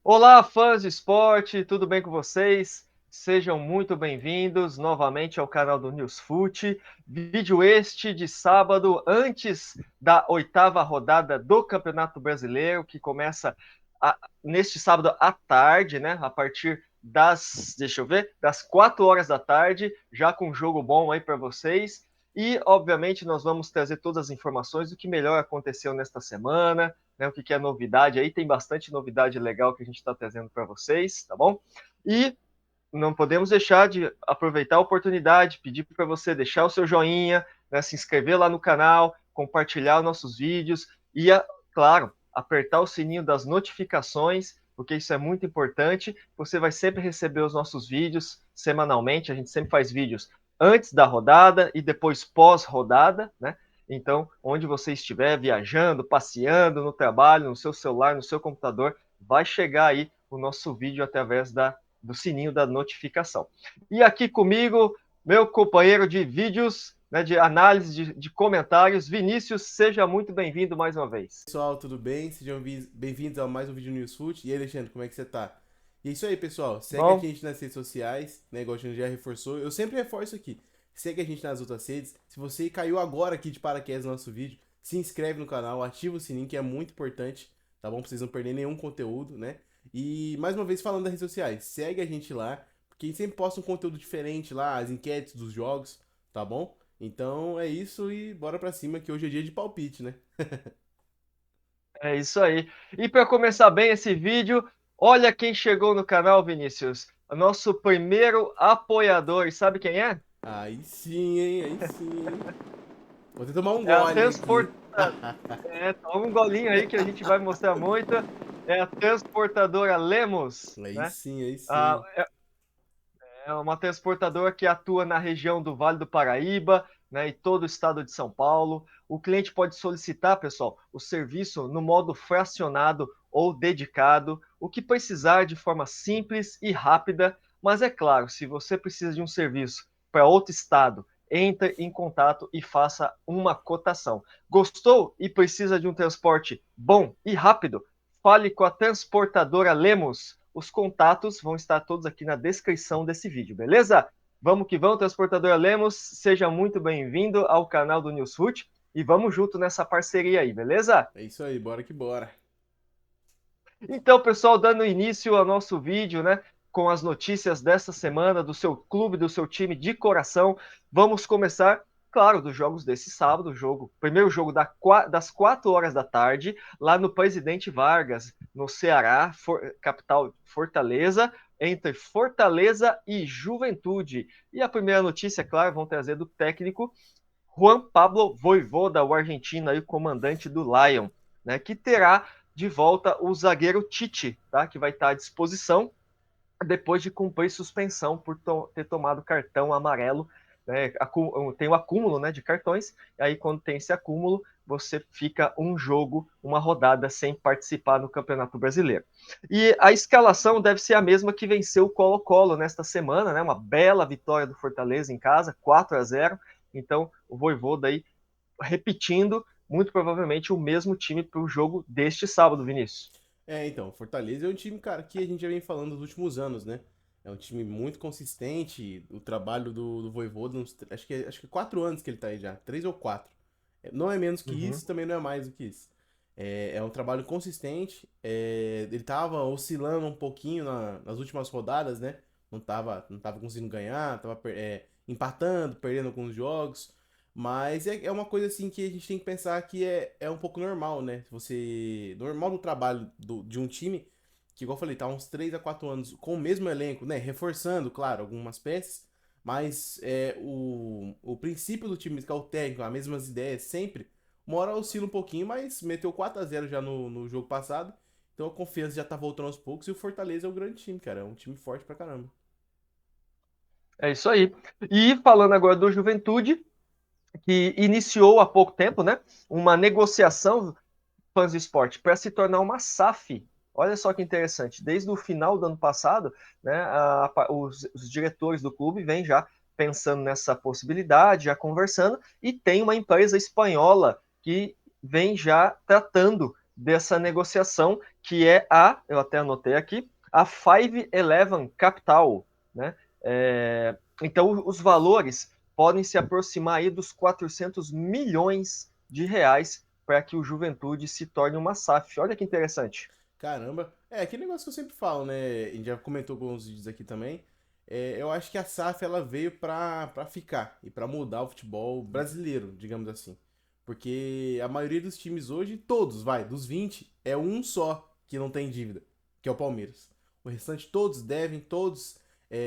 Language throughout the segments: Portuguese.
Olá, fãs de esporte, tudo bem com vocês? Sejam muito bem-vindos novamente ao canal do Newsfoot. Vídeo este de sábado, antes da oitava rodada do Campeonato Brasileiro, que começa neste sábado à tarde, né? A partir das 4 horas da tarde, já com um jogo bom aí para vocês. E, obviamente, nós vamos trazer todas as informações do que melhor aconteceu nesta semana, né, o que é novidade aí, tem bastante novidade legal que a gente está trazendo para vocês, tá bom? E não podemos deixar de aproveitar a oportunidade, pedir para você deixar o seu joinha, né, se inscrever lá no canal, compartilhar os nossos vídeos e, claro, apertar o sininho das notificações, porque isso é muito importante. Você vai sempre receber os nossos vídeos semanalmente, a gente sempre faz vídeos antes da rodada e depois pós-rodada, né? Então, onde você estiver viajando, passeando, no trabalho, no seu celular, no seu computador, vai chegar aí o nosso vídeo através do sininho da notificação. E aqui comigo, meu companheiro de vídeos, né, de análise, de comentários, Vinícius, seja muito bem-vindo mais uma vez. Pessoal, tudo bem? Sejam bem-vindos a mais um vídeo no Newsfoot. E aí, Alexandre, como é que você tá? E é isso aí, pessoal. Segue a Bom, gente nas redes sociais, né? Igual a gente já reforçou. Eu sempre reforço aqui. Segue a gente nas outras redes. Se você caiu agora aqui de paraquedas no nosso vídeo, se inscreve no canal, ativa o sininho, que é muito importante, tá bom? Pra vocês não perderem nenhum conteúdo, né? E, mais uma vez, falando das redes sociais, segue a gente lá, porque a gente sempre posta um conteúdo diferente lá, as enquetes dos jogos, tá bom? Então, é isso e bora pra cima, que hoje é dia de palpite, né? é isso aí. E para começar bem esse vídeo, olha quem chegou no canal, Vinícius. O nosso primeiro apoiador, e sabe quem é? Aí sim, hein? Aí sim, hein? Vou ter que tomar um É a gole aqui. transportadora. Toma um golinho aí que a gente vai mostrar muito. É a transportadora Lemos, Aí né? sim, aí Ah, sim. é uma transportadora que atua na região do Vale do Paraíba, né, e todo o estado de São Paulo. O cliente pode solicitar, pessoal, o serviço no modo fracionado ou dedicado, o que precisar de forma simples e rápida. Mas é claro, se você precisa de um serviço para outro estado, entre em contato e faça uma cotação. Gostou e precisa de um transporte bom e rápido? Fale com a transportadora Lemos. Os contatos vão estar todos aqui na descrição desse vídeo, beleza? Vamos que vamos, transportadora Lemos. Seja muito bem-vindo ao canal do Newsfoot e vamos junto nessa parceria aí, beleza? É isso aí, bora que bora. Então, pessoal, dando início ao nosso vídeo, né, com as notícias dessa semana do seu clube, do seu time de coração, vamos começar, claro, dos jogos desse sábado, primeiro jogo das 4 horas da tarde, lá no Presidente Vargas, no Ceará, capital Fortaleza, entre Fortaleza e Juventude. E a primeira notícia, claro, vão trazer do técnico Juan Pablo Vojvoda, o argentino aí, o comandante do Lion, né, que terá de volta o zagueiro Tite, tá, que vai estar à disposição depois de cumprir suspensão por ter tomado cartão amarelo. Né, tem o acúmulo, né, de cartões, e aí quando tem esse acúmulo, você fica um jogo, uma rodada sem participar no Campeonato Brasileiro. E a escalação deve ser a mesma que venceu o Colo-Colo nesta semana, né, uma bela vitória do Fortaleza em casa, 4-0. Então, o Vojvoda aí repetindo, muito provavelmente, o mesmo time para o jogo deste sábado, Vinícius. É, então, Fortaleza é um time, cara, que a gente já vem falando nos últimos anos, né? É um time muito consistente. O trabalho do Vojvoda, acho que 4 anos que ele tá aí já, 3 ou 4. Não é menos que Uhum. isso, também não é mais do que isso. É um trabalho consistente. Ele tava oscilando um pouquinho nas últimas rodadas, né? Não tava conseguindo ganhar, tava empatando, perdendo alguns jogos. Mas é uma coisa assim que a gente tem que pensar que é um pouco normal, né? Normal do trabalho de um time, que igual eu falei, tá uns 3 a 4 anos com o mesmo elenco, né? Reforçando, claro, algumas peças. Mas o princípio do time, que é o técnico, as mesmas ideias sempre, uma hora oscila um pouquinho, mas meteu 4-0 já no jogo passado. Então a confiança já tá voltando aos poucos. E o Fortaleza é um grande time, cara. É um time forte pra caramba. É isso aí. E falando agora do Juventude, que iniciou há pouco tempo, né, uma negociação, fãs de esporte, para se tornar uma SAF. Olha só que interessante. Desde o final do ano passado, né, os diretores do clube vêm já pensando nessa possibilidade, já conversando, e tem uma empresa espanhola que vem já tratando dessa negociação, que é eu até anotei aqui, a 511 Capital, né? Então, os valores podem se aproximar aí dos 400 milhões de reais para que o Juventude se torne uma SAF. Olha que interessante. Caramba. É, aquele negócio que eu sempre falo, né? A gente já comentou alguns vídeos aqui também. Eu acho que a SAF ela veio pra ficar e pra mudar o futebol brasileiro, digamos assim. Porque a maioria dos times hoje, todos, dos 20, é um só que não tem dívida, que é o Palmeiras. O restante todos devem, todos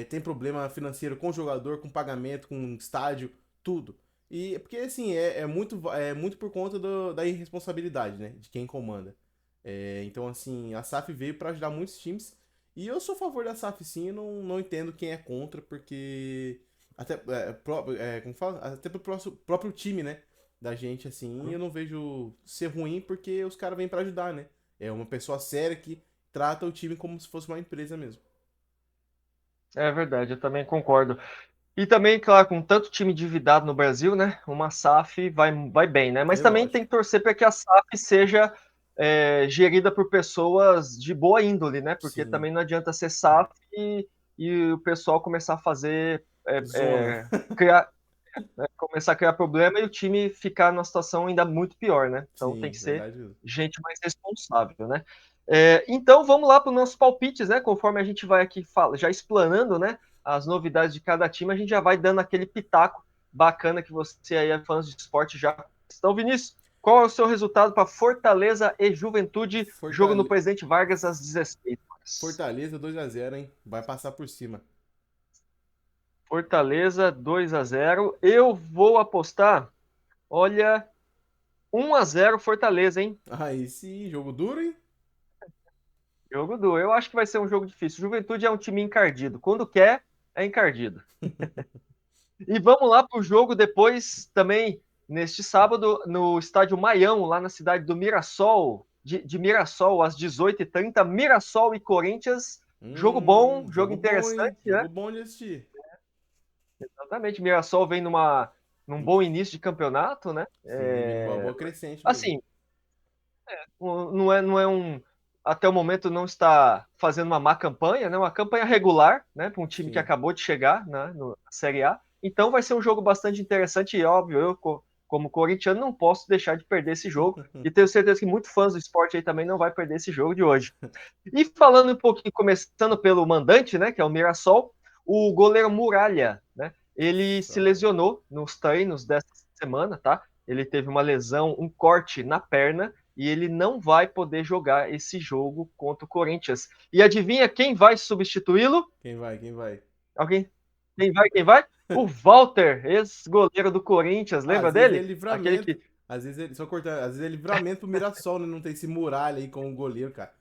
têm problema financeiro com jogador, com pagamento, com estádio, tudo. E porque assim, é muito por conta da irresponsabilidade, né? De quem comanda. Então, assim, a SAF veio para ajudar muitos times. E eu sou a favor da SAF, sim. Eu não entendo quem é contra, porque. Até, como fala? Até pro próprio time, né? Da gente, assim, eu não vejo ser ruim, porque os caras vêm para ajudar, né? É uma pessoa séria que trata o time como se fosse uma empresa mesmo. É verdade, eu também concordo. E também, claro, com tanto time endividado no Brasil, né? Uma SAF vai bem, né? Mas É também tem lógico. que torcer para que a SAF seja gerida por pessoas de boa índole, né? Porque Sim. também não adianta ser SAF e o pessoal começar a fazer Zona. criar, começar a criar problema e o time ficar numa situação ainda muito pior, né? Então tem Sim, que ser verdade mesmo. gente mais responsável, né? Então vamos lá para os nossos palpites, né? Conforme a gente vai aqui já explanando, né? As novidades de cada time, a gente já vai dando aquele pitaco bacana que você aí, é fãs de esporte, já. Então, Vinícius, qual é o seu resultado para Fortaleza e Juventude, jogo no Fortale... Presidente Vargas às 16 horas? Fortaleza 2-0, hein? Vai passar por cima. Fortaleza 2-0. Eu vou apostar, olha, 1-0 Fortaleza, hein? Aí sim, jogo duro, hein? Jogo duro. Eu acho que vai ser um jogo difícil. Juventude é um time encardido. Quando quer, é encardido. E vamos lá para o jogo depois, também, neste sábado, no estádio Maião, lá na cidade do Mirassol, de Mirassol, às 18h30, Mirassol e Corinthians. Jogo bom, jogo Jogo bom, interessante, hein? né? Jogo bom de assistir. Exatamente. Mirassol vem num bom início de campeonato, né? Sim, vem numa boa crescente mesmo. Assim, não é um. Até o momento não está fazendo uma má campanha, né? Uma campanha regular, né? Para um time que Sim. acabou de chegar, né? Na Série A. Então vai ser um jogo bastante interessante e óbvio, como corintiano, não posso deixar de perder esse jogo. E tenho certeza que muitos fãs do esporte aí também não vai perder esse jogo de hoje. E falando um pouquinho, começando pelo mandante, né? Que é o Mirassol, o goleiro Muralha, né? Ele se Só. lesionou nos treinos dessa semana, tá? Ele teve uma lesão, um corte na perna e ele não vai poder jogar esse jogo contra o Corinthians. E adivinha quem vai substituí-lo? Quem vai? Quem vai? Alguém? Quem vai? Quem vai? O Walter, ex-goleiro do Corinthians, lembra Às vezes é dele? Aquele livramento. que. Às vezes só cortando, às vezes é livramento pro Mirassol, né? Não tem esse Muralha aí com o goleiro, cara.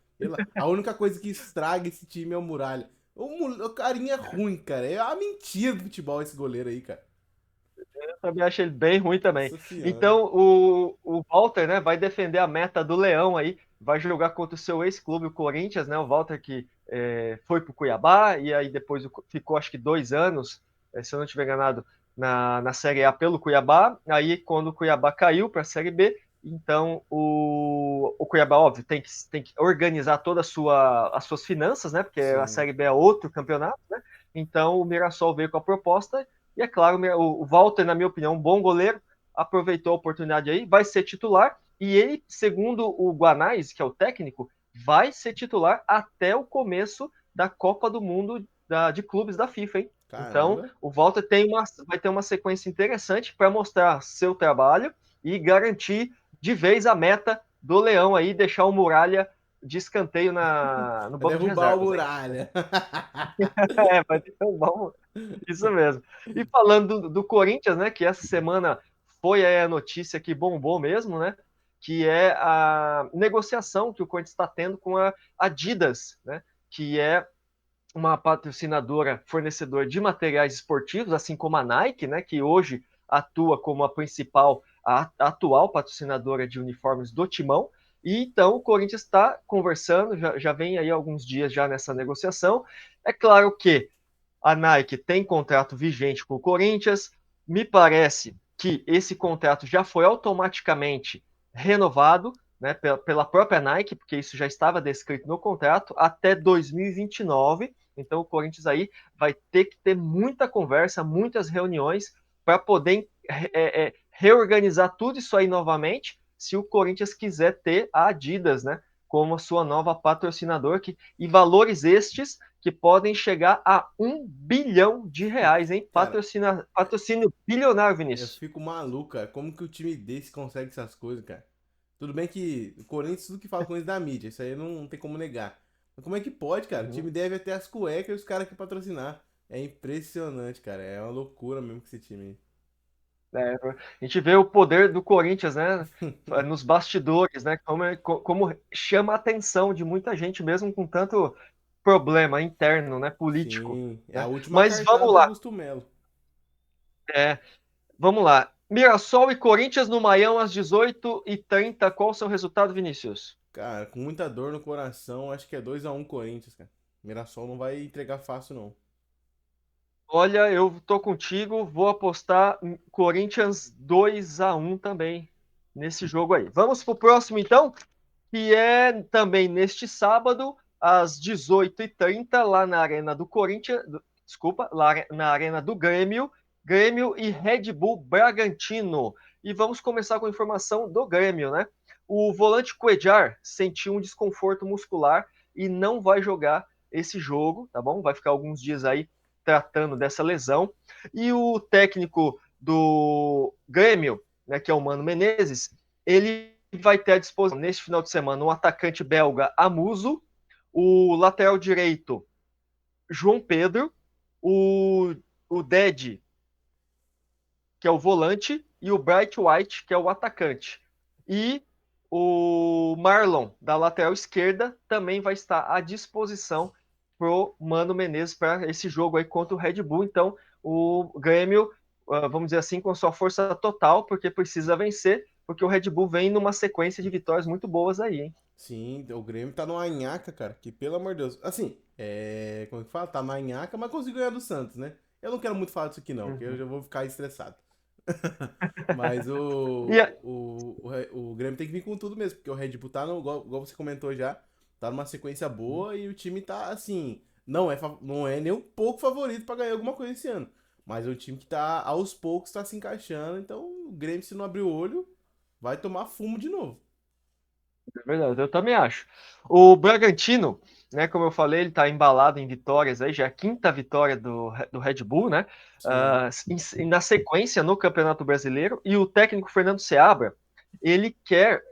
A única coisa que estraga esse time é o Muralha. O carinha é ruim, cara. É uma mentira do futebol esse goleiro aí, cara. Eu também achei ele bem ruim também. Nossa senhora. Então, o Walter, né, vai defender a meta do Leão aí, vai jogar contra o seu ex-clube, o Corinthians, né? O Walter que foi para o Cuiabá e aí depois ficou acho que 2 anos, se eu não estiver enganado, na Série A pelo Cuiabá. Aí, quando o Cuiabá caiu para a Série B, então o Cuiabá, óbvio, tem que organizar todas as suas finanças, né? Porque a Sim. Série B é outro campeonato, né? Então o Mirassol veio com a proposta e é claro, o Walter, na minha opinião, um bom goleiro, aproveitou a oportunidade aí, vai ser titular. E ele, segundo o Guanais, que é o técnico, vai ser titular até o começo da Copa do Mundo de clubes da FIFA, hein? Então, Caramba. o Walter vai ter uma sequência interessante para mostrar seu trabalho e garantir de vez a meta do Leão aí, deixar o Muralha de escanteio no Vai banco de derrubar o reservas, hein? Muralha. Vai ter um bom, isso mesmo. E falando do Corinthians, né, que essa semana foi aí a notícia que bombou mesmo, né, que é a negociação que o Corinthians está tendo com a Adidas, né, que é uma patrocinadora, fornecedora de materiais esportivos, assim como a Nike, né, que hoje atua como a atual patrocinadora de uniformes do Timão. E então o Corinthians está conversando, já vem aí alguns dias já nessa negociação. É claro que a Nike tem contrato vigente com o Corinthians. Me parece que esse contrato já foi automaticamente renovado, né, pela própria Nike, porque isso já estava descrito no contrato, até 2029. Então o Corinthians aí vai ter que ter muita conversa, muitas reuniões para poder reorganizar tudo isso aí novamente, se o Corinthians quiser ter a Adidas, né, como a sua nova patrocinador, e valores estes que podem chegar a R$ 1 bilhão, hein? Cara, Patrocínio bilionário, eu Vinícius. fico maluco, cara. Como que o time desse consegue essas coisas, cara? Tudo bem que o Corinthians, tudo que fala com eles da mídia, isso aí não tem como negar. Mas como é que pode, cara? O Uhum. time deve até as cuecas e os caras que patrocinar. É impressionante, cara. É uma loucura mesmo com esse time A gente vê o poder do Corinthians, né, aí. nos bastidores, né, como chama a atenção de muita gente, mesmo com tanto problema interno, né, político. Sim, é a Né? última Mas cartada vamos do lá, Augusto Melo. é, vamos lá. Mirassol e Corinthians no Maião às 18h30. Qual o seu resultado, Vinícius? Cara, com muita dor no coração, acho que é 2-1 Corinthians, cara. Mirassol não vai entregar fácil, não. Olha, eu tô contigo, vou apostar em Corinthians 2-1 também nesse jogo aí. Vamos pro próximo então, que é também neste sábado, às 18h30, lá na Arena do Corinthians, desculpa, lá na Arena do Grêmio, Grêmio e Red Bull Bragantino. E vamos começar com a informação do Grêmio, né? O volante Cuellar sentiu um desconforto muscular e não vai jogar esse jogo, tá bom? Vai ficar alguns dias aí tratando dessa lesão. E o técnico do Grêmio, né, que é o Mano Menezes, ele vai ter à disposição neste final de semana um atacante belga, Amuso, o lateral direito, João Pedro, o, o Ded, que é o volante, e o Bright White, que é o atacante. E o Marlon, da lateral esquerda, também vai estar à disposição pro Mano Menezes para esse jogo aí contra o Red Bull. Então, o Grêmio, vamos dizer assim, com sua força total, porque precisa vencer, porque o Red Bull vem numa sequência de vitórias muito boas aí, hein? Sim, o Grêmio tá numa nhaca, cara, que pelo amor de Deus. Assim, como é que fala? Tá na nhaca, mas conseguiu ganhar do Santos, né? Eu não quero muito falar disso aqui, não, porque eu Uhum. já vou ficar estressado. Mas E, o Grêmio tem que vir com tudo mesmo, porque o Red Bull tá, igual você comentou já, tá numa sequência boa e o time tá, assim, não é nem um pouco favorito pra ganhar alguma coisa esse ano. Mas é um time que tá, aos poucos, tá se encaixando, então o Grêmio, se não abrir o olho, vai tomar fumo de novo. É verdade, eu também acho. O Bragantino, né, como eu falei, ele está embalado em vitórias aí, já é a quinta vitória do Red Bull, né? Sim. Na sequência no Campeonato Brasileiro, e o técnico Fernando Seabra, ele quer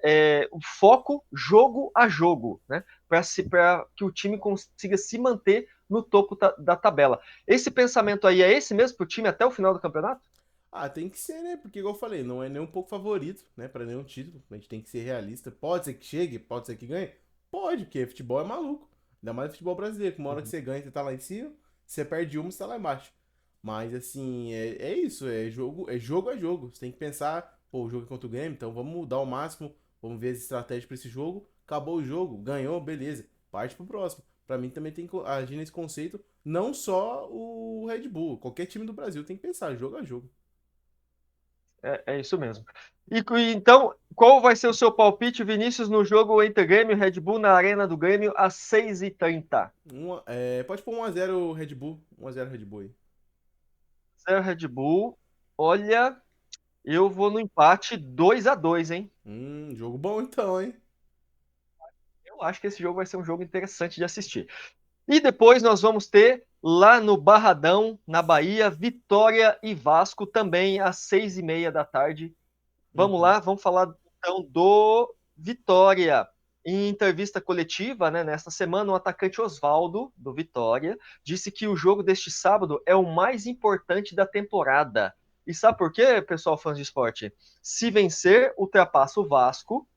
o foco jogo a jogo, né? Para que o time consiga se manter no topo da tabela. Esse pensamento aí é esse mesmo para o time até o final do campeonato? Ah, tem que ser, né? Porque, igual eu falei, não é nem um pouco favorito, né? Pra nenhum título. A gente tem que ser realista. Pode ser que chegue, pode ser que ganhe? Pode, porque futebol é maluco. Ainda mais futebol brasileiro, que uma hora que Uhum. você ganha, você tá lá em cima, você perde uma, você tá lá embaixo. Mas, assim, é isso. É jogo a jogo. Você tem que pensar, pô, o jogo é contra o Grêmio, então vamos dar o máximo, vamos ver as estratégias pra esse jogo. Acabou o jogo, ganhou, beleza. Parte pro próximo. Pra mim também tem que agir nesse conceito. Não só o Red Bull, qualquer time do Brasil tem que pensar, jogo a jogo. É isso mesmo. Então, qual vai ser o seu palpite, Vinícius, no jogo entre Grêmio e Red Bull na Arena do Grêmio às 6h30? Pode pôr 1x0 Red Bull. 1x0 Red Bull aí. 0 Red Bull. Olha, eu vou no empate 2-2, hein? Jogo bom então, hein? Eu acho que esse jogo vai ser um jogo interessante de assistir. E depois nós vamos ter lá no Barradão, na Bahia, Vitória e Vasco, também às 6h30 da tarde. Vamos Uhum. lá, vamos falar então do Vitória. Em entrevista coletiva, né, nesta semana, o atacante Osvaldo, do Vitória, disse que o jogo deste sábado é o mais importante da temporada. E sabe por quê, pessoal fãs de esporte? Se vencer, ultrapassa o Vasco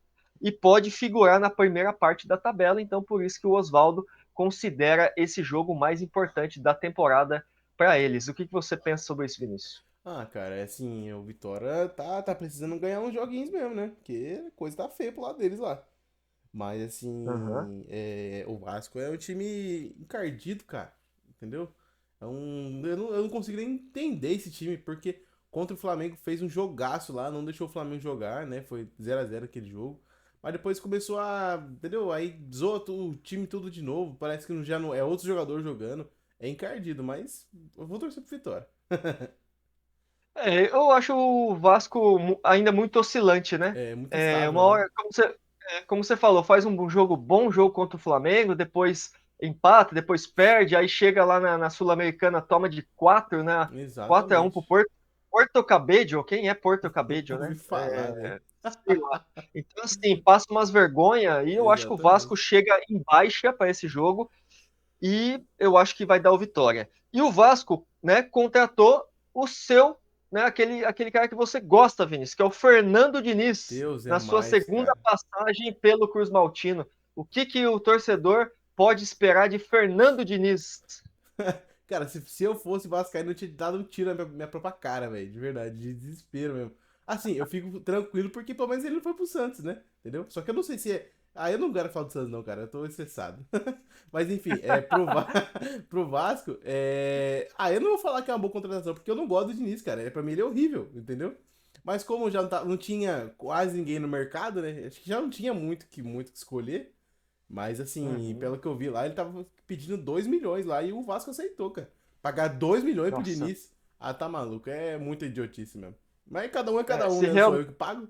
e pode figurar na primeira parte da tabela, então por isso que o Osvaldo considera esse jogo o mais importante da temporada para eles. O que você pensa sobre isso, Vinícius? Ah, cara, é assim, o Vitória tá precisando ganhar uns joguinhos mesmo, né? Porque a coisa tá feia pro lado deles lá. Mas Uhum. assim, o Vasco é um time encardido, cara. Entendeu? Eu não consigo nem entender esse time, porque contra o Flamengo fez um jogaço lá, não deixou o Flamengo jogar, né? Foi 0 a 0 aquele jogo. Mas depois começou a, entendeu? Aí zoa o time tudo de novo. Parece que já não é outro jogador jogando. É encardido, mas eu vou torcer pro Vitória. Eu acho o Vasco ainda muito oscilante, né? É muito Uma instável, né? hora, como você falou, faz um bom jogo contra o Flamengo, depois empata, depois perde, aí chega lá na Sul-Americana, toma de 4, né? 4-1 pro Exatamente. Porto Cabedelo, quem é Porto Cabedelo, Ouvi né? falar, velho. Sei lá. Então, assim, passa umas vergonha e eu acho que o Vasco Exatamente. chega em baixa para esse jogo e eu acho que vai dar o Vitória. E o Vasco, né, contratou o seu, né, aquele cara que você gosta, Vinícius, que é o Fernando Diniz, Deus é na sua mais, segunda cara. passagem pelo Cruz Maltino. O que o torcedor pode esperar de Fernando Diniz? Cara, se eu fosse vascaíno, eu tinha dado um tiro na minha própria cara, velho. De verdade, de desespero mesmo. Assim, eu fico tranquilo porque pelo menos ele não foi pro Santos, né? Entendeu? Só que eu não sei se é. Ah, eu não quero falar do Santos, não, cara. Eu tô estressado. Mas enfim, pro Vasco, Ah, eu não vou falar que é uma boa contratação, porque eu não gosto do Diniz, cara. Pra mim ele é horrível, entendeu? Mas como já não tinha quase ninguém no mercado, né? Acho que já não tinha muito que escolher. Mas assim, Uhum. pelo que eu vi lá, ele tava pedindo 2 milhões lá e o Vasco aceitou, cara. Pagar 2 milhões pro Nossa. Diniz. Ah, tá maluco. É muita idiotice mesmo. Mas cada um é É, cada um, se, né? Não sou real, eu que pago.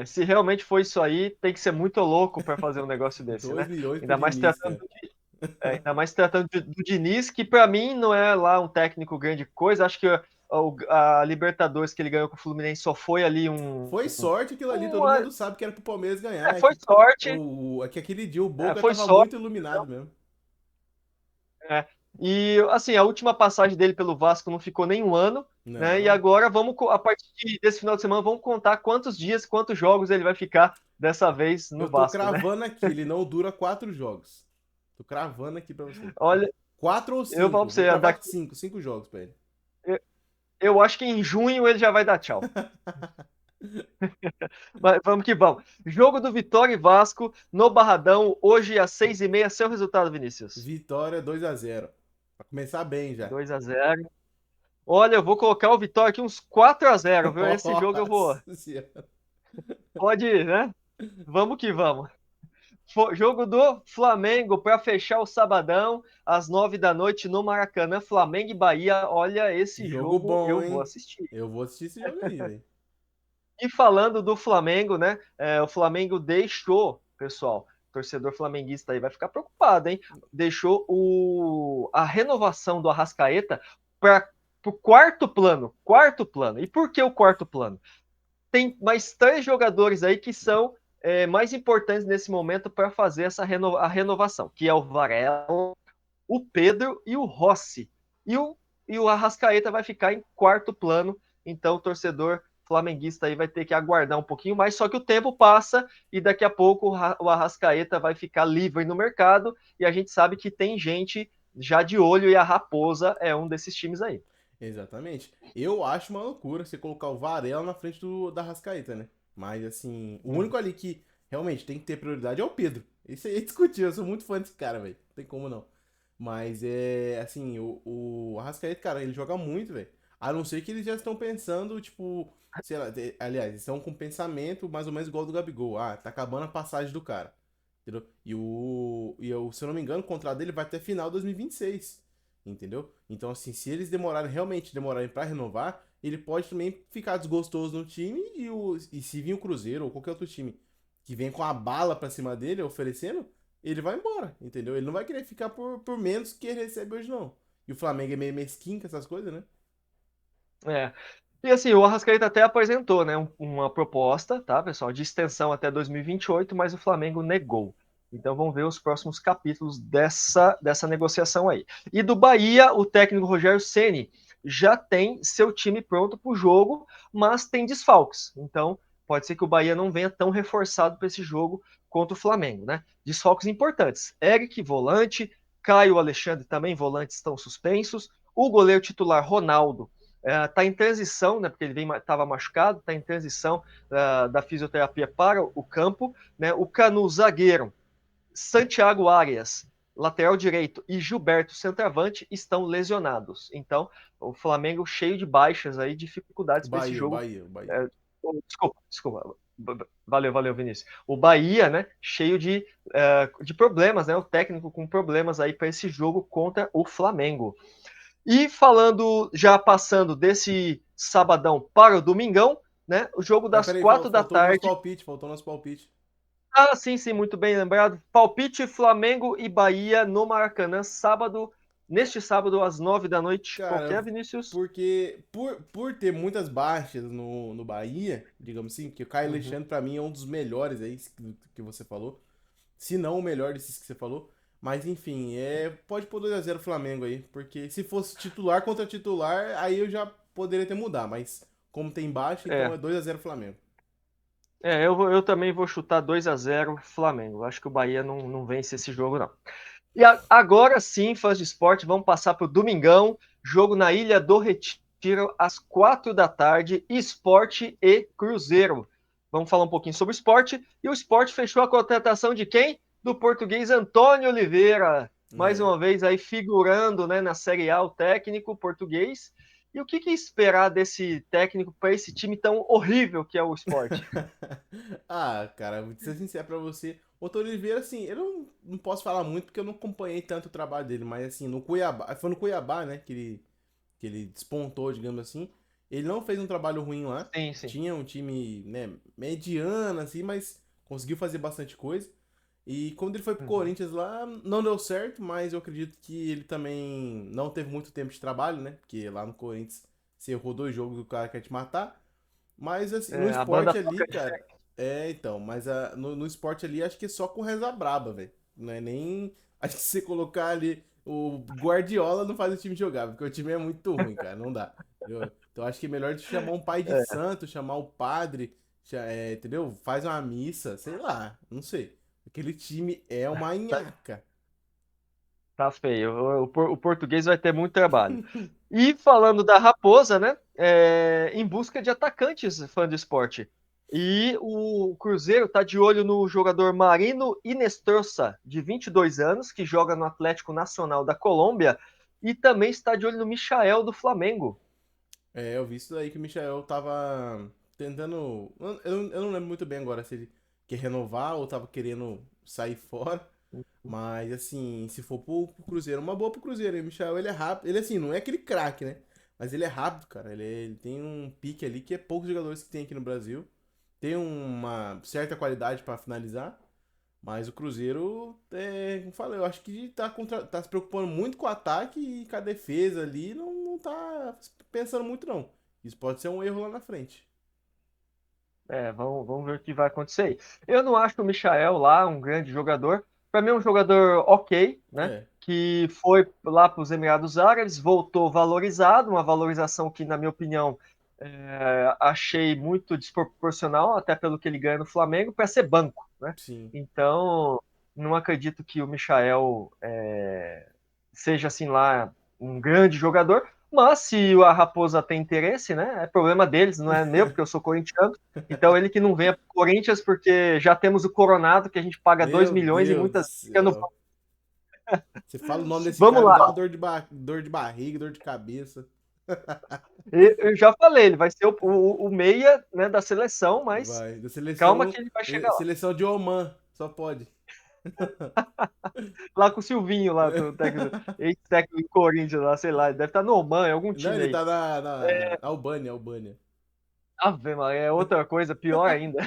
se realmente for isso aí, tem que ser muito louco para fazer um negócio desse, 2 né? milhões pro Ainda mais Diniz, tratando cara. do Diniz, que para mim não é lá um técnico grande coisa. Acho que a Libertadores que ele ganhou com o Fluminense só foi ali Foi sorte aquilo ali, todo uma- mundo sabe que era pro Palmeiras ganhar. foi sorte, É que aquele dia o Boca foi tava sorte. muito iluminado mesmo. É. E assim, a última passagem dele pelo Vasco não ficou nem um ano, né? E Não. agora a partir desse final de semana, vamos contar quantos dias, quantos jogos ele vai ficar dessa vez no Eu tô Vasco, né? cravando aqui, ele não dura 4 jogos. Tô cravando aqui pra você. Olha, 4 ou eu falo 5? pra Vou você, cravar 5, 5 jogos pra ele. eu acho que em junho ele já vai dar tchau. Mas vamos que vamos. Jogo do Vitória e Vasco no Barradão, hoje às 6h30. Seu resultado, Vinícius? Vitória 2 a 0. Pra começar bem já. 2-0. Olha, eu vou colocar o Vitória aqui uns 4-0, viu? Esse jogo eu vou. Nossa senhora. Pode ir, né? Vamos que vamos. Jogo do Flamengo para fechar o sabadão, às 9 da noite no Maracanã, Flamengo e Bahia. Olha, esse Jogo jogo bom, eu vou hein? assistir. Eu vou assistir esse jogo aí, velho. E falando do Flamengo, né? O Flamengo deixou, pessoal, o torcedor flamenguista aí vai ficar preocupado, hein? Deixou a renovação do Arrascaeta para o quarto plano. Quarto plano. E por que o quarto plano? Tem mais 3 jogadores aí que são mais importantes nesse momento para fazer a renovação, que é o Varela, o Pedro e o Rossi. E o Arrascaeta vai ficar em quarto plano, então o torcedor flamenguista aí vai ter que aguardar um pouquinho mais, só que o tempo passa e daqui a pouco o Arrascaeta vai ficar livre no mercado e a gente sabe que tem gente já de olho e a Raposa é um desses times aí. Exatamente. Eu acho uma loucura você colocar o Varela na frente da Rascaeta, né? Mas, assim, o Uhum. único ali que realmente tem que ter prioridade é o Pedro. Isso aí é discutir, eu sou muito fã desse cara, velho. Não tem como não. Mas é, assim, o Arrascaeta, cara, ele joga muito, velho. A não ser que eles já estão pensando, tipo, sei lá, aliás, eles estão com um pensamento mais ou menos igual ao do Gabigol. Ah, tá acabando a passagem do cara. Entendeu? Se eu não me engano, o contrato dele vai até final de 2026. Entendeu? Então, assim, se eles realmente demorarem pra renovar, ele pode também ficar desgostoso no time e se vir o Cruzeiro ou qualquer outro time que vem com a bala pra cima dele oferecendo, ele vai embora, entendeu? Ele não vai querer ficar por menos que ele recebe hoje, não. E o Flamengo é meio mesquinho com essas coisas, né? É. E assim, o Arrascaeta até apresentou, né, uma proposta, tá, pessoal, de extensão até 2028, mas o Flamengo negou. Então vamos ver os próximos capítulos dessa negociação aí. E do Bahia, o técnico Rogério Ceni já tem seu time pronto para o jogo, mas tem desfalques. Então pode ser que o Bahia não venha tão reforçado para esse jogo contra o Flamengo, né? Desfalques importantes. Eric, volante, Caio Alexandre também, volantes estão suspensos. O goleiro titular Ronaldo está em transição, né, porque ele estava machucado, está em transição da fisioterapia para o campo. Né, o Canu, zagueiro, Santiago Arias, lateral direito, e Gilberto, centroavante, estão lesionados. Então, o Flamengo cheio de baixas aí, dificuldades para esse jogo. O Bahia. Desculpa. Valeu, Vinícius. O Bahia, né, cheio de problemas, né? O técnico com problemas aí para esse jogo contra o Flamengo. E falando, já passando desse sabadão para o domingão, né? O jogo Mas das peraí, 4 da faltou o nosso tarde. palpite, faltou o nosso palpite. Ah, sim, muito bem lembrado. Palpite Flamengo e Bahia no Maracanã, neste sábado às 9 da noite. Qual que Cara, é, Vinícius? porque por ter muitas baixas no Bahia, digamos assim, que o Caio Uhum. Alexandre pra mim é um dos melhores aí que você falou, se não o melhor desses que você falou. Mas enfim, pode pôr 2x0 Flamengo aí, porque se fosse titular contra titular, aí eu já poderia ter mudado, mas como tem baixa, então É, é 2x0 Flamengo. eu também vou chutar 2-0 Flamengo. Acho que o Bahia não vence esse jogo, não. E agora sim, fãs de esporte, vamos passar para o domingão. Jogo na Ilha do Retiro, às 4 da tarde, Esporte e Cruzeiro. Vamos falar um pouquinho sobre o esporte. E o esporte fechou a contratação de quem? Do português Antônio Oliveira. Mais É. uma vez aí figurando, né, na Série A, o técnico português. E o que esperar desse técnico para esse time tão horrível que é o esporte? Ah, cara, vou ser sincero pra você. O Antônio Oliveira, assim, eu não posso falar muito porque eu não acompanhei tanto o trabalho dele, mas assim, no Cuiabá, foi no Cuiabá, né, que ele despontou, digamos assim. Ele não fez um trabalho ruim lá. Sim, sim. Tinha um time, né, mediano, assim, mas conseguiu fazer bastante coisa. E quando ele foi pro Uhum. Corinthians lá, não deu certo, mas eu acredito que ele também não teve muito tempo de trabalho, né? Porque lá no Corinthians você errou 2 jogos, o cara quer te matar. Mas assim, no A banda esporte ali, toca cara. diferente. Então, mas no esporte ali acho que é só com reza braba, velho. Não é nem. Acho que se você colocar ali. O Guardiola não faz o time jogar, porque o time é muito ruim, cara. Não dá. Entendeu? Então acho que é melhor de chamar um pai de É. santo, chamar o padre, entendeu? Faz uma missa, sei lá, não sei. Aquele time é uma Tá, nhaca. tá feio. O português vai ter muito trabalho. E falando da Raposa, né? Em busca de atacantes, fã do esporte. E o Cruzeiro está de olho no jogador Marino Inestrosa, de 22 anos, que joga no Atlético Nacional da Colômbia, e também está de olho no Michael do Flamengo. Eu vi isso daí que o Michael tava tentando. Eu não lembro muito bem agora se ele quer renovar ou tava querendo sair fora. Mas assim, se for pro Cruzeiro, uma boa pro Cruzeiro. E o Michael, ele é rápido. Ele assim, não é aquele craque, né? Mas ele é rápido, cara. Ele tem um pique ali que é poucos jogadores que tem aqui no Brasil. Tem uma certa qualidade pra finalizar. Mas o Cruzeiro, como eu falei, eu acho que tá se preocupando muito com o ataque e com a defesa ali não tá pensando muito, não. Isso pode ser um erro lá na frente. Vamos ver o que vai acontecer aí. Eu não acho o Michael lá um grande jogador. Para mim, é um jogador ok, né? É, Que foi lá para os Emirados Árabes, voltou valorizado, uma valorização que, na minha opinião, achei muito desproporcional, até pelo que ele ganha no Flamengo, para ser banco, né? sim. Então, não acredito que o Michael seja assim lá um grande jogador. Mas se a Raposa tem interesse, né? É problema deles, não é meu, porque eu sou corintiano. Então ele que não venha para o Corinthians, porque já temos o Coronado, que a gente paga 2 Meu milhões e Deus do muitas vezes fica no. céu. Você fala o nome desse Vamos cara, me lá. dá uma dor de barriga, dor de cabeça. Eu já falei, ele vai ser o meia, né, da seleção, mas Vai, da calma seleção, que ele vai chegar lá. seleção de Oman, só pode. Lá com o Silvinho, lá, o técnico, ex-técnico do Corinthians, lá, sei lá, ele deve estar no Oman, em algum Não, time ele aí. tá na Albânia, Albânia. Ave Maria, é outra coisa, pior ainda.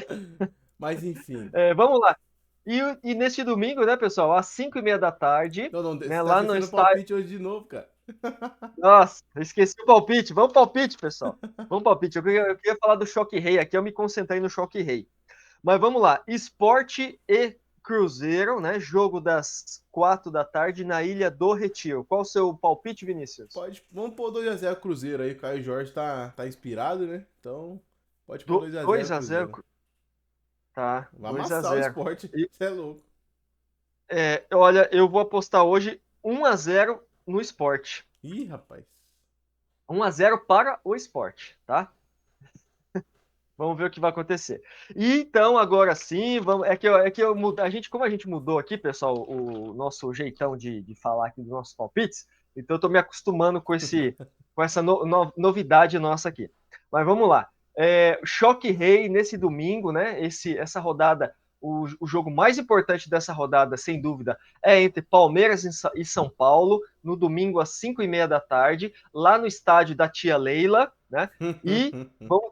Mas enfim. Vamos lá. E neste domingo, né, pessoal, às 5h30 da tarde, Não, né, você tá lá no esquecendo o estádio. palpite hoje de novo, cara. Nossa, eu esqueci o palpite. Vamos palpite, pessoal. Vamos palpite. Eu queria falar do Choque Rei aqui, eu me concentrei no Choque Rei. Mas vamos lá. Esporte e Cruzeiro, né? Jogo das 4 da tarde na Ilha do Retiro. Qual o seu palpite, Vinícius? Vamos pôr 2x0 Cruzeiro aí. O Caio Jorge tá inspirado, né? Então, pode pôr 2x0 Cruzeiro. 2-0. Tá, Vai dois a amassar o zero. esporte. E, Você é louco. olha, eu vou apostar hoje 1-0 no esporte. Ih, rapaz. 1-0 para o esporte, tá? Vamos ver o que vai acontecer. E então, agora sim, vamos, a gente, como a gente mudou aqui, pessoal, o nosso jeitão de falar aqui dos nossos palpites, então eu estou me acostumando com essa novidade nossa aqui. Mas vamos lá. Choque Rei nesse domingo, né? Essa rodada, o jogo mais importante dessa rodada, sem dúvida, é entre Palmeiras e São Paulo, no domingo às 5h30 da tarde, lá no estádio da Tia Leila, né? E vamos,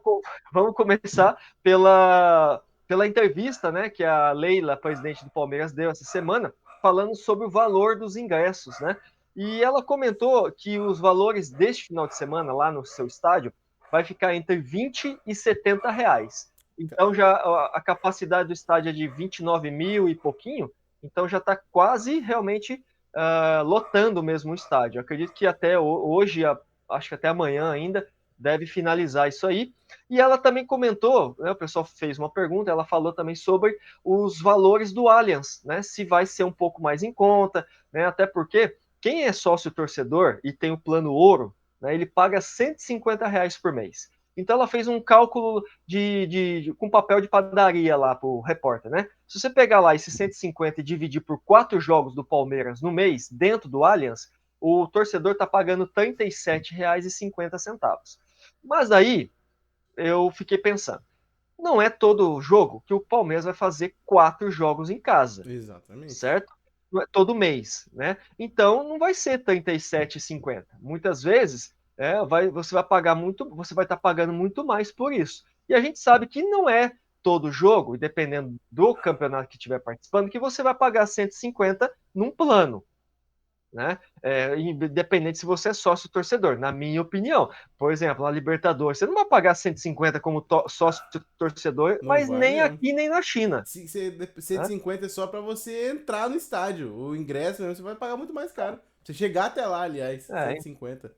vamos começar pela entrevista, né, que a Leila, presidente do Palmeiras, deu essa semana, falando sobre o valor dos ingressos, né? E ela comentou que os valores deste final de semana, lá no seu estádio, vai ficar entre 20 e 70 reais. Então, já a capacidade do estádio é de 29 mil e pouquinho, então já está quase realmente lotando mesmo o estádio. Eu acredito que até hoje, acho que até amanhã ainda, deve finalizar isso aí. E ela também comentou, né, o pessoal fez uma pergunta, ela falou também sobre os valores do Allianz, né, se vai ser um pouco mais em conta, né, até porque quem é sócio torcedor e tem o plano ouro, né, ele paga R$ 150 por mês. Então ela fez um cálculo com papel de padaria lá para o repórter, né? Se você pegar lá esses 150 e dividir por 4 jogos do Palmeiras no mês, dentro do Allianz, o torcedor está pagando R$ 37,50. Mas aí eu fiquei pensando, não é todo jogo que o Palmeiras vai fazer 4 jogos em casa, Exatamente. certo? Não é todo mês, né? Então não vai ser R$ 37,50. Muitas vezes você vai pagar muito, você vai estar pagando muito mais por isso. E a gente sabe que não é todo jogo, e dependendo do campeonato que estiver participando, que você vai pagar 150 num plano, né? Independente se você é sócio torcedor, na minha opinião. Por exemplo, na Libertadores, você não vai pagar 150 como sócio torcedor, Não mas vai nem mesmo. aqui nem na China. Né? 150 é só pra você entrar no estádio. O ingresso mesmo você vai pagar muito mais caro. Você chegar até lá, aliás, É, 150.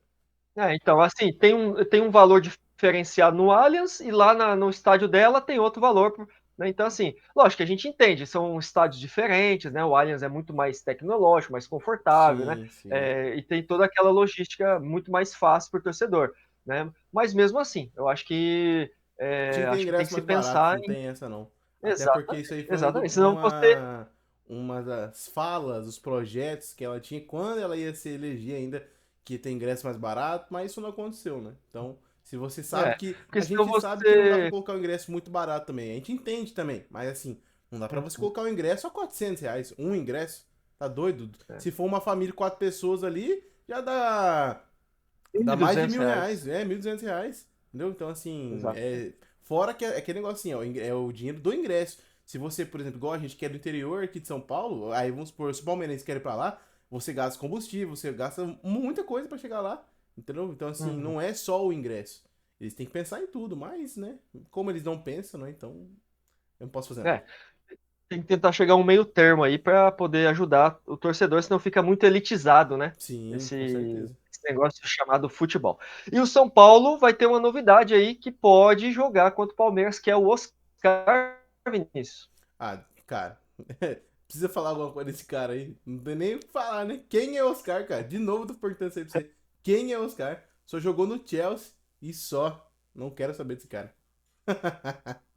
então, assim, tem um valor diferenciado no Allianz e lá no estádio dela tem outro valor. Né? Então, assim, lógico que a gente entende, são estádios diferentes, né? O Allianz é muito mais tecnológico, mais confortável, né? Sim, sim. E tem toda aquela logística muito mais fácil para o torcedor, né? Mas mesmo assim, eu Tinha que ter acho que tem que ingresso se mais barato, pensar não em. tem essa não. Até porque Exatamente, isso aí foi exatamente. Senão você. uma das falas, os projetos que ela tinha quando ela ia se eleger ainda, que tem ingresso mais barato, mas isso não aconteceu, né? Então, se você sabe que. Porque A senão gente sabe que não dá pra você. colocar o ingresso muito barato também. A gente entende também, mas assim, não dá pra você colocar o ingresso a R$ 400. Um ingresso. Tá doido? É, Se for uma família de 4 pessoas ali, já dá mais de 1.200 1.000 reais. reais. R$ 1.200. Entendeu? Então, assim, Exato. fora que é aquele negócio assim, ó, é o dinheiro do ingresso. Se você, por exemplo, igual a gente que é do interior aqui de São Paulo, aí vamos supor, se o palmeirense quer ir pra lá, você gasta combustível, você gasta muita coisa pra chegar lá. Entendeu? Então, assim, Uhum. não é só o ingresso. Eles têm que pensar em tudo, mas, né? Como eles não pensam, né? Então, eu não posso fazer nada. É, tem que tentar chegar a um meio termo aí para poder ajudar o torcedor, senão fica muito elitizado, né? Sim, Esse, com certeza. esse negócio chamado futebol. E o São Paulo vai ter uma novidade aí que pode jogar contra o Palmeiras, que é o Oscar Vinícius. Ah, cara. Precisa falar alguma coisa desse cara aí. Não tem nem o que falar, né? Quem é Oscar, cara? De novo, tô perguntando isso aí pra você. Quem é Oscar? Só jogou no Chelsea e só. Não quero saber desse cara.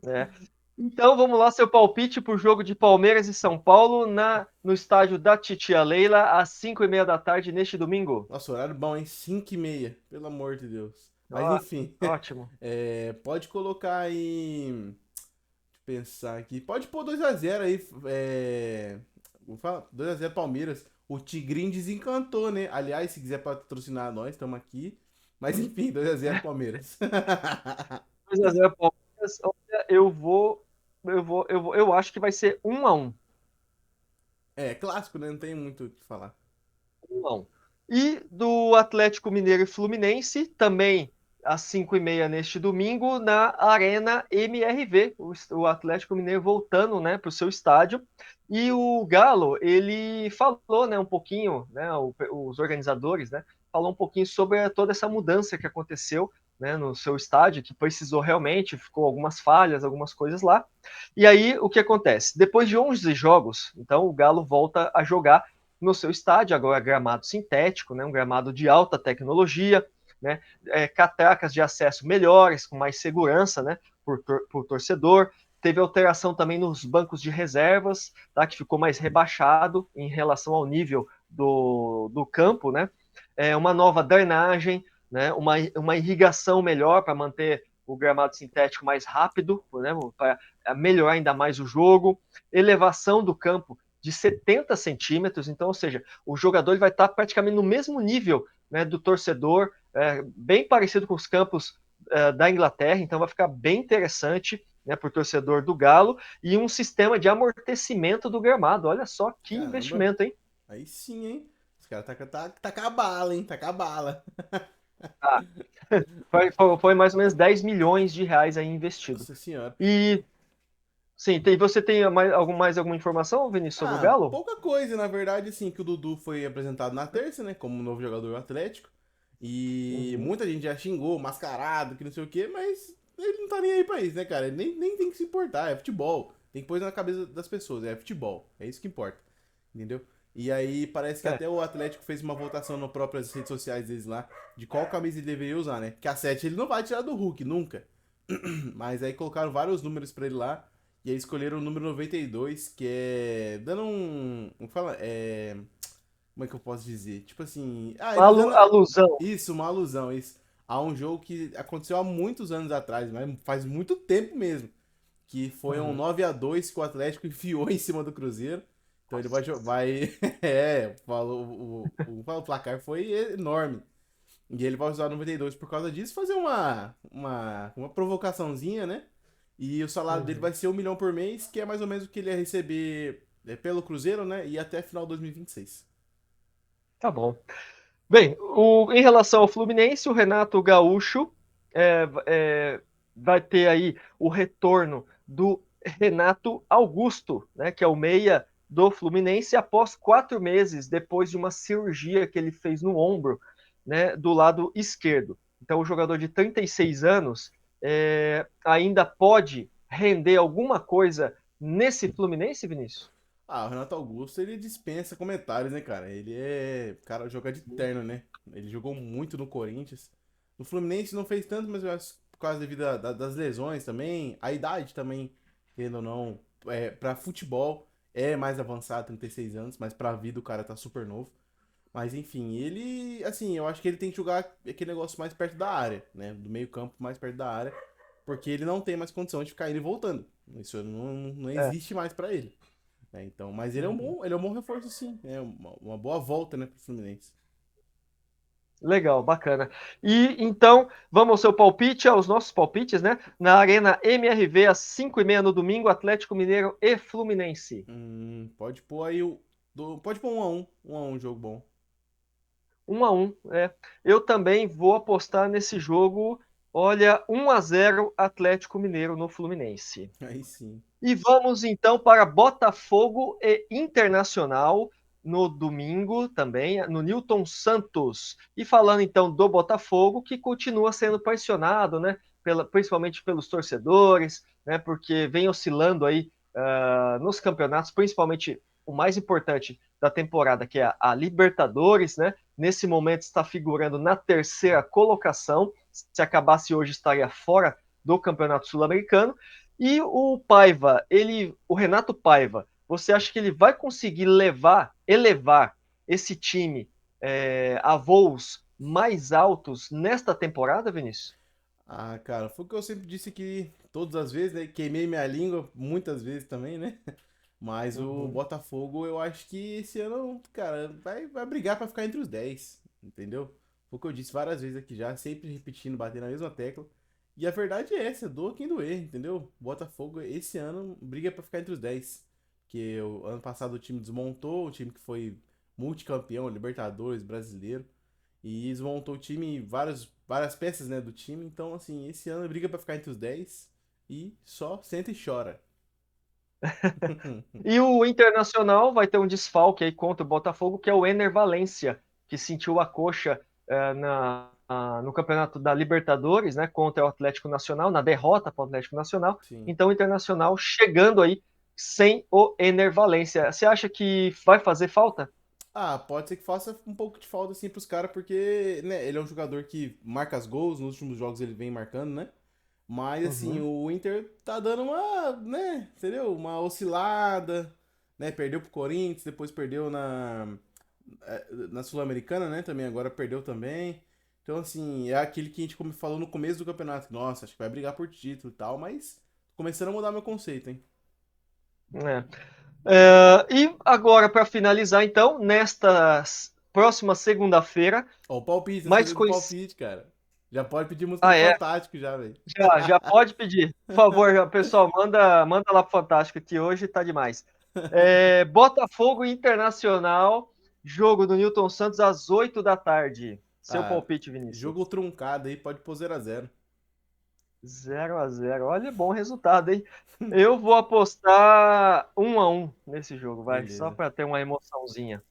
Né? Então vamos lá, seu palpite para o jogo de Palmeiras e São Paulo no estádio da Titia Leila, às 5h30 da tarde, neste domingo. Nossa, horário bom, hein? 5h30. Pelo amor de Deus. Mas Ó, enfim. ótimo. Pode colocar aí. Deixa eu pensar aqui. Pode pôr 2x0 aí. Vou falar 2x0 Palmeiras. O Tigrinho desencantou, né? Aliás, se quiser patrocinar nós, estamos aqui. Mas enfim, 2x0 Palmeiras. 2x0 Palmeiras. Olha, eu acho que vai ser 1-1. Clássico, né? Não tem muito o que falar. 1-1. E do Atlético Mineiro e Fluminense, também às 5h30 neste domingo, na Arena MRV. O Atlético Mineiro voltando, né, para o seu estádio. E o Galo, ele falou, né, um pouquinho, né, os organizadores, né, falou um pouquinho sobre toda essa mudança que aconteceu, né, no seu estádio, que precisou realmente, ficou algumas falhas, algumas coisas lá. E aí, o que acontece? Depois de 11 jogos, então o Galo volta a jogar no seu estádio, agora gramado sintético, né, um gramado de alta tecnologia, né, catracas de acesso melhores, com mais segurança, né, por torcedor. Teve alteração também nos bancos de reservas, tá? Que ficou mais rebaixado em relação ao nível do campo, né? Uma nova drenagem, né? Uma irrigação melhor para manter o gramado sintético mais rápido, né? Para melhorar ainda mais o jogo. Elevação do campo de 70 centímetros, então, ou seja, o jogador vai estar praticamente no mesmo nível, né, do torcedor, bem parecido com os campos da Inglaterra, então vai ficar bem interessante, né, para o torcedor do Galo, e um sistema de amortecimento do gramado. Olha só que Caramba, investimento, hein? aí sim, hein? Os caras tá com a bala, hein? Tá com a bala. Ah, foi mais ou menos 10 milhões de reais aí investido. Nossa senhora. E sim, você tem mais alguma informação, Vinícius, sobre o Ah, Galo? pouca coisa, na verdade, assim, que o Dudu foi apresentado na terça, né, como novo jogador do Atlético. E Uhum. muita gente já xingou, mascarado, que não sei o quê, mas ele não tá nem aí pra isso, né, cara? Ele nem tem que se importar, é futebol. Tem que pôr na cabeça das pessoas, é futebol. É isso que importa, entendeu? E aí parece que É, até o Atlético fez uma votação nas próprias redes sociais deles lá, de qual camisa ele deveria usar, né? Que a 7 ele não vai tirar do Hulk, nunca. Mas aí colocaram vários números pra ele lá. E aí escolheram o número 92, que é. Dando um. Como fala? Como é que eu posso dizer? Tipo assim. Ah, ele dando. alusão. Isso, uma alusão, isso. A um jogo que aconteceu há muitos anos atrás, mas faz muito tempo mesmo. Que foi um Uhum. 9-2 que o Atlético enfiou em cima do Cruzeiro. Então ele vai. O placar foi enorme. E ele vai usar o 92 por causa disso, fazer uma provocaçãozinha, né? E o salário dele Uhum. vai ser 1 milhão por mês, que é mais ou menos o que ele ia receber pelo Cruzeiro, né? E até final de 2026. Tá bom. Bem, em relação ao Fluminense, o Renato Gaúcho vai ter aí o retorno do Renato Augusto, né, que é o meia do Fluminense, após 4 meses depois de uma cirurgia que ele fez no ombro, né, do lado esquerdo. Então, o jogador de 36 anos ainda pode render alguma coisa nesse Fluminense, Vinícius? Ah, o Renato Augusto, ele dispensa comentários, né, cara? Ele é. Cara, joga de terno, né? Ele jogou muito no Corinthians. No Fluminense não fez tanto, mas eu acho que por causa devido das lesões também. A idade também, querendo ou não, pra futebol é mais avançado, 36 anos, mas pra vida o cara tá super novo. Mas enfim, ele, assim, eu acho que ele tem que jogar aquele negócio mais perto da área, né? Do meio-campo mais perto da área, porque ele não tem mais condição de ficar indo e voltando. Isso não É. existe mais pra ele, né? Então, mas Uhum. ele é um bom reforço sim, é uma boa volta, né, pro Fluminense. Legal, bacana. E então, vamos ao seu palpite, aos nossos palpites, né? Na Arena MRV, às 5h30 no domingo, Atlético Mineiro e Fluminense. Pode pôr aí pode pôr 1-1 jogo bom. 1-1, é. Eu também vou apostar nesse jogo. Olha, 1-0 Atlético Mineiro no Fluminense. Aí sim. E vamos então para Botafogo e Internacional no domingo também, no Newton Santos. E falando então do Botafogo, que continua sendo pressionado, né, principalmente pelos torcedores, né, porque vem oscilando aí nos campeonatos, principalmente o mais importante da temporada, que é a Libertadores, né? Nesse momento está figurando na terceira colocação. Se acabasse hoje, estaria fora do Campeonato Sul-Americano. E o Paiva, o Renato Paiva, você acha que ele vai conseguir elevar esse time a voos mais altos nesta temporada, Vinícius? Ah, cara, foi o que eu sempre disse aqui todas as vezes, né? Queimei minha língua muitas vezes também, né? Mas o Uhum. Botafogo, eu acho que esse ano, cara, vai brigar pra ficar entre os 10, entendeu? Foi o que eu disse várias vezes aqui já, sempre repetindo, batendo na mesma tecla. E a verdade é essa, doa quem doer, entendeu? Botafogo, esse ano, briga pra ficar entre os 10. Que o ano passado o time desmontou, o time que foi multicampeão, Libertadores, brasileiro. E desmontou o time, várias peças, né, do time. Então, assim, esse ano briga pra ficar entre os 10 e só senta e chora. E o Internacional vai ter um desfalque aí contra o Botafogo, que é o Ener Valencia, que sentiu a coxa no Campeonato da Libertadores, né, contra o Atlético Nacional, na derrota para o Atlético Nacional. Sim. Então, o Internacional chegando aí sem o Ener Valencia. Você acha que vai fazer falta? Ah, pode ser que faça um pouco de falta assim pros caras, porque, né, ele é um jogador que marca os gols, nos últimos jogos ele vem marcando, né? Mas, assim, Uhum. o Inter tá dando uma, né, entendeu? Uma oscilada, né? Perdeu pro Corinthians, depois perdeu na Sul-Americana, né? Também agora perdeu também. Então, assim, é aquele que a gente falou no começo do campeonato. Nossa, acho que vai brigar por título e tal, mas começando a mudar meu conceito, hein? É. E agora, para finalizar, então, nesta próxima segunda-feira, Ó, o palpite, tá mais esquecendo do conhecido. palpite, cara. Já pode pedir música do Ah, é? Fantástico já, velho. Já pode pedir. Por favor, pessoal, manda lá pro Fantástico que hoje tá demais. Botafogo Internacional, jogo do Newton Santos às 8 da tarde. Seu Ah, palpite, Vinícius. jogo truncado aí, pode pôr 0x0. 0-0. Olha, bom resultado, hein? Eu vou apostar 1-1 nesse jogo, vai, só Beleza. para ter uma emoçãozinha.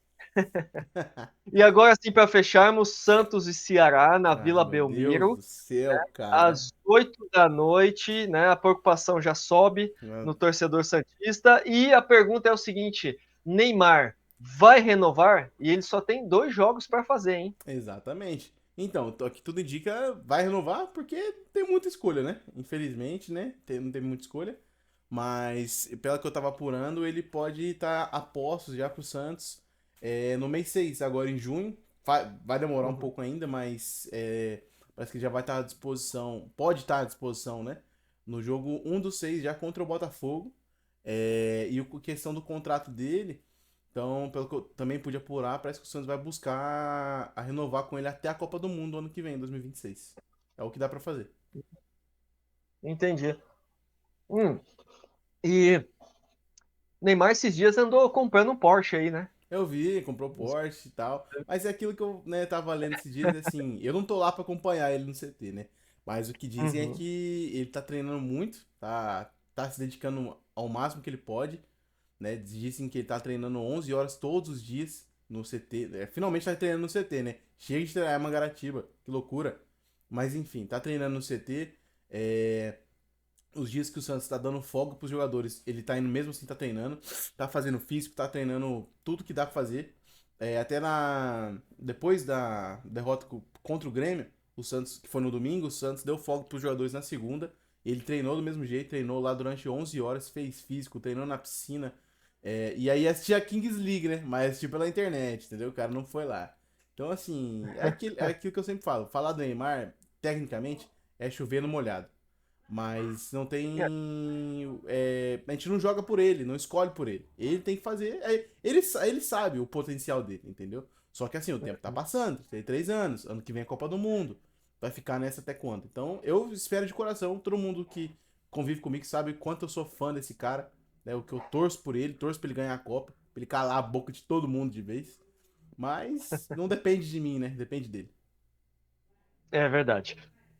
E agora sim, para fecharmos, Santos e Ceará na Ah, Vila meu Deus Belmiro, do céu, cara. às 8 da noite, né? A preocupação já sobe Ah, no torcedor santista. E a pergunta é o seguinte: Neymar vai renovar? E ele só tem 2 jogos para fazer, hein? exatamente. Então, aqui tudo indica, vai renovar porque tem muita escolha, né? Infelizmente, né? Não tem muita escolha. Mas, pela que eu tava apurando, ele pode estar a postos já pro Santos no mês 6 agora em junho. Vai demorar um Uhum. pouco ainda, mas parece que já vai estar à disposição, pode estar à disposição, né? No jogo 1/6 já contra o Botafogo. E a questão do contrato dele. Então, pelo que eu também pude apurar, parece que o Santos vai buscar a renovar com ele até a Copa do Mundo ano que vem, 2026. É o que dá pra fazer. Entendi. Hum. E Neymar esses dias andou comprando um Porsche aí, né? Eu vi, comprou Porsche e tal. Mas é aquilo que eu, né, tava lendo esses dias, assim, eu não tô lá pra acompanhar ele no CT, né? Mas o que dizem é Uhum. que ele tá treinando muito, tá se dedicando ao máximo que ele pode, né? Dizem que ele tá treinando 11 horas todos os dias no CT. Finalmente tá treinando no CT, né? Chega de treinar em Mangaratiba, que loucura. Mas enfim, tá treinando no CT. Os dias que o Santos tá dando folga pros jogadores, ele tá indo mesmo assim, tá treinando, tá fazendo físico, tá treinando tudo que dá pra fazer. Até depois da derrota contra o Grêmio, o Santos, que foi no domingo, o Santos deu folga pros jogadores na segunda. Ele treinou do mesmo jeito, treinou lá durante 11 horas, fez físico, treinou na piscina. E aí assistia a Kings League, né? Mas assistiu pela internet, entendeu? O cara não foi lá. Então, assim, é aquilo que eu sempre falo. Falar do Neymar, tecnicamente, é chover no molhado. Mas não tem. A gente não joga por ele, não escolhe por ele. Ele tem que fazer. Ele sabe o potencial dele, entendeu? Só que assim, o tempo tá passando. Tem 3 anos. Ano que vem é a Copa do Mundo. Vai ficar nessa até quando? Então, eu espero de coração. Todo mundo que convive comigo sabe o quanto eu sou fã desse cara. Né, o que eu torço por ele, torço pra ele ganhar a Copa. Pra ele calar a boca de todo mundo de vez. Mas não depende de mim, né? Depende dele. É verdade.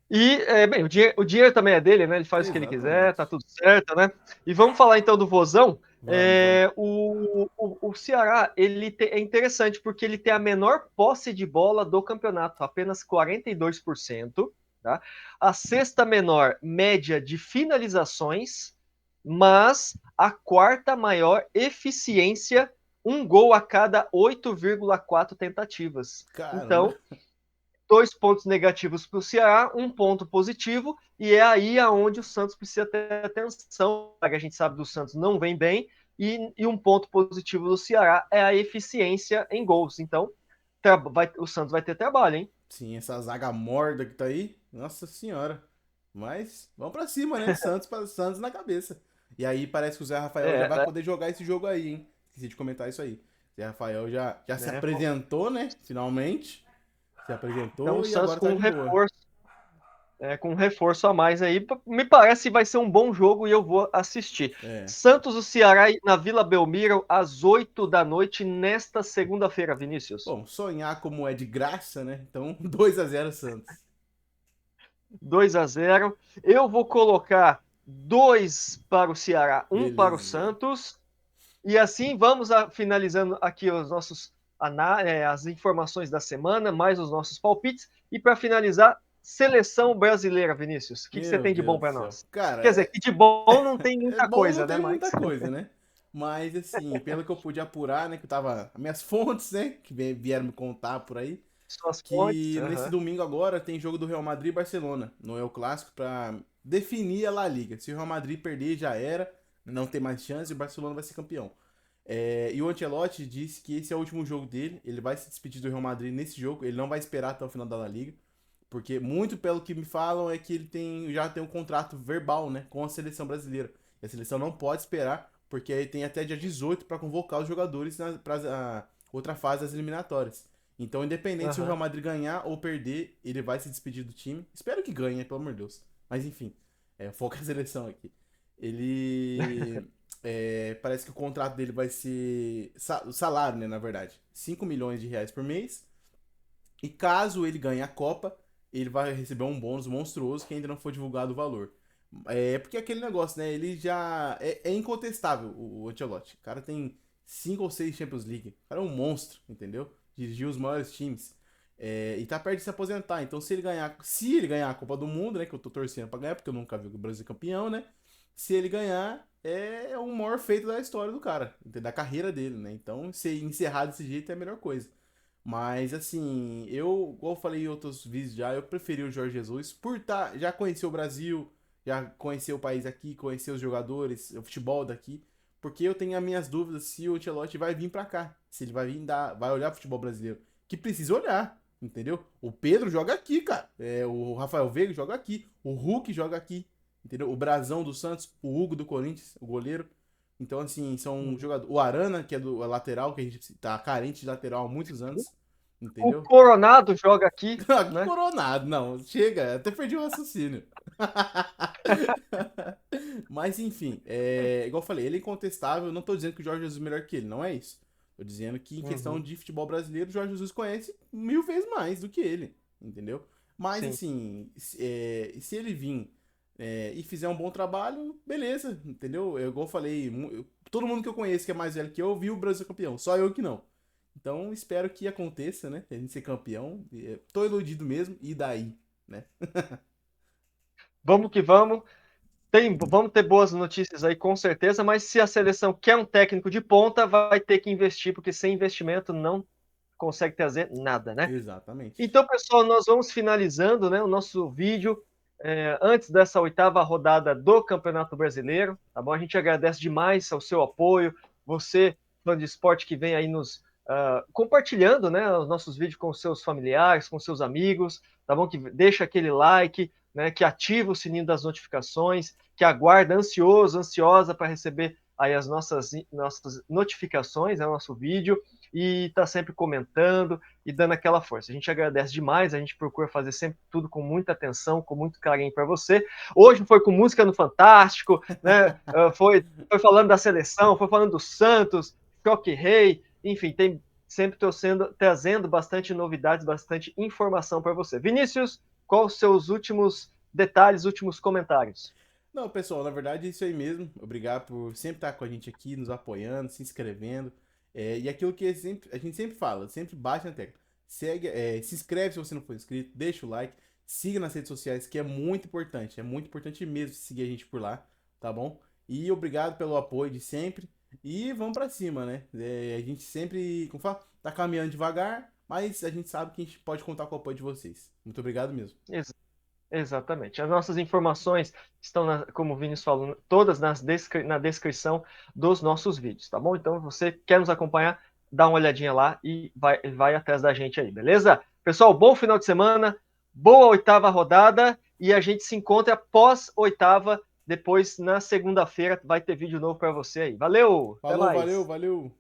E, bem, o dinheiro também é dele, né? Ele faz o que ele quiser, Exatamente. tá tudo certo, né? E vamos falar então do Vozão. Vamos, vamos. O Ceará, é interessante porque ele tem a menor posse de bola do campeonato, apenas 42%, tá? A sexta menor média de finalizações, mas a quarta maior eficiência, um gol a cada 8,4 tentativas. Caramba. Então, 2 pontos negativos para o Ceará, 1 ponto positivo, e é aí aonde o Santos precisa ter atenção. A gente sabe do Santos não vem bem, e 1 ponto positivo do Ceará é a eficiência em gols. Então, o Santos vai ter trabalho, hein? Sim, essa zaga morda que tá aí, nossa senhora. Mas vamos pra cima, né? Santos para Santos na cabeça. E aí parece que o Zé Rafael já É, vai poder jogar esse jogo aí, hein? Esqueci de comentar isso aí. Zé Rafael já se né? apresentou, né? Finalmente. Se Então, o apresentou e Santos agora tá com um de boa. reforço, com um reforço a mais aí, me parece que vai ser um bom jogo e eu vou assistir. É. Santos, o Ceará na Vila Belmiro, às 8 da noite, nesta segunda-feira, Vinícius. Bom, sonhar como é de graça, né? Então, 2x0 Santos. 2-0. Eu vou colocar 2 para o Ceará, 1 para o Beleza. Santos. E assim vamos finalizando aqui as informações da semana, mais os nossos palpites. E para finalizar, seleção brasileira, Vinícius. O que você Meu tem de bom Deus do para céu. nós? Cara, Quer dizer, que de bom não tem é muita bom, não coisa, né? tem Mas muita coisa, né? Mas assim, pelo que eu pude apurar, né? Que eu tava. As minhas fontes, né? Que vieram me contar por aí. suas fontes. Que nesse Uhum. domingo agora tem jogo do Real Madrid e Barcelona. No El Clássico definir a La Liga. Se o Real Madrid perder, já era, não tem mais chance e o Barcelona vai ser campeão. E o Ancelotti disse que esse é o último jogo dele, ele vai se despedir do Real Madrid nesse jogo, ele não vai esperar até o final da La Liga, porque muito pelo que me falam é que ele já tem um contrato verbal, né, com a seleção brasileira. E a seleção não pode esperar, porque aí tem até dia 18 para convocar os jogadores para a outra fase das eliminatórias. Então, independente se o Real Madrid ganhar ou perder, ele vai se despedir do time. Espero que ganhe, pelo amor de Deus. Mas enfim, foca na seleção aqui. Ele... parece que o contrato dele vai ser... O salário, né, na verdade. 5 milhões de reais por mês. E caso ele ganhe a Copa, ele vai receber um bônus monstruoso que ainda não foi divulgado o valor. Porque aquele negócio, né? Ele já... É incontestável, o Ancelotti. O cara tem 5 ou 6 Champions League. O cara é um monstro, entendeu? Dirigiu os maiores times. E tá perto de se aposentar. Então, se ele ganhar a Copa do Mundo, né? Que eu tô torcendo pra ganhar, porque eu nunca vi o Brasil campeão, né? Se ele ganhar, é o maior feito da história do cara, da carreira dele, né? Então, se encerrar desse jeito é a melhor coisa. Mas, assim, igual eu falei em outros vídeos já, eu preferi o Jorge Jesus por já conhecer o Brasil, já conhecer o país aqui, conhecer os jogadores, o futebol daqui. Porque eu tenho as minhas dúvidas se o Ancelotti vai vir pra cá. Se ele vai vai olhar pro futebol brasileiro. Que precisa olhar, entendeu? O Pedro joga aqui, cara. O Rafael Veiga joga aqui. O Hulk joga aqui, entendeu? O Brazão do Santos, o Hugo do Corinthians, o goleiro. Então, assim, são jogadores... O Arana, que é do lateral, que a gente tá carente de lateral há muitos anos. Entendeu? O Coronado joga aqui. Né? Coronado, não. Chega, até perdi o raciocínio. Mas enfim, igual eu falei, ele é incontestável. Eu não tô dizendo que o Jorge Jesus é melhor que ele, não é isso. Tô dizendo que em questão de futebol brasileiro, o Jorge Jesus conhece 1000 vezes mais do que ele, entendeu? Mas assim, se ele vir e fizer um bom trabalho, beleza, entendeu? Igual eu falei, todo mundo que eu conheço que é mais velho que eu viu o Brasil campeão, só eu que não. Então espero que aconteça, né? A gente ser campeão. Tô iludido mesmo, e daí, né? Vamos que vamos. Vamos ter boas notícias aí, com certeza, mas se a seleção quer um técnico de ponta, vai ter que investir, porque sem investimento não consegue trazer nada, né? Exatamente. Então, pessoal, nós vamos finalizando, né, o nosso vídeo antes dessa 8ª rodada do Campeonato Brasileiro, tá bom? A gente agradece demais ao seu apoio, você, fã de esporte, que vem aí nos compartilhando, né, os nossos vídeos com seus familiares, com seus amigos, tá bom? Que deixa aquele like, né, que ativa o sininho das notificações, que aguarda ansiosa para receber aí as nossas notificações, né, nosso vídeo, e tá sempre comentando e dando aquela força. A gente agradece demais, a gente procura fazer sempre tudo com muita atenção, com muito carinho para você. Hoje foi com música no Fantástico, né? Foi falando da seleção, foi falando do Santos, Choque Rei, enfim, tem sempre trazendo bastante novidades, bastante informação para você. Vinícius, quais os seus últimos detalhes, últimos comentários? Não, pessoal, na verdade é isso aí mesmo. Obrigado por sempre estar com a gente aqui, nos apoiando, se inscrevendo. E aquilo que a gente sempre fala, sempre bate na tecla. Se inscreve se você não for inscrito, deixa o like, siga nas redes sociais, que é muito importante mesmo seguir a gente por lá, tá bom? E obrigado pelo apoio de sempre. E vamos pra cima, né? A gente sempre, como fala, tá caminhando devagar, mas a gente sabe que a gente pode contar com o apoio de vocês. Muito obrigado mesmo. Exatamente. As nossas informações estão, como o Vinícius falou, todas na descrição dos nossos vídeos, tá bom? Então, você quer nos acompanhar, dá uma olhadinha lá e vai atrás da gente aí, beleza? Pessoal, bom final de semana, boa 8ª rodada e a gente se encontra após 8ª. Depois, na segunda-feira, vai ter vídeo novo para você aí. Valeu! Falou, até mais. Valeu!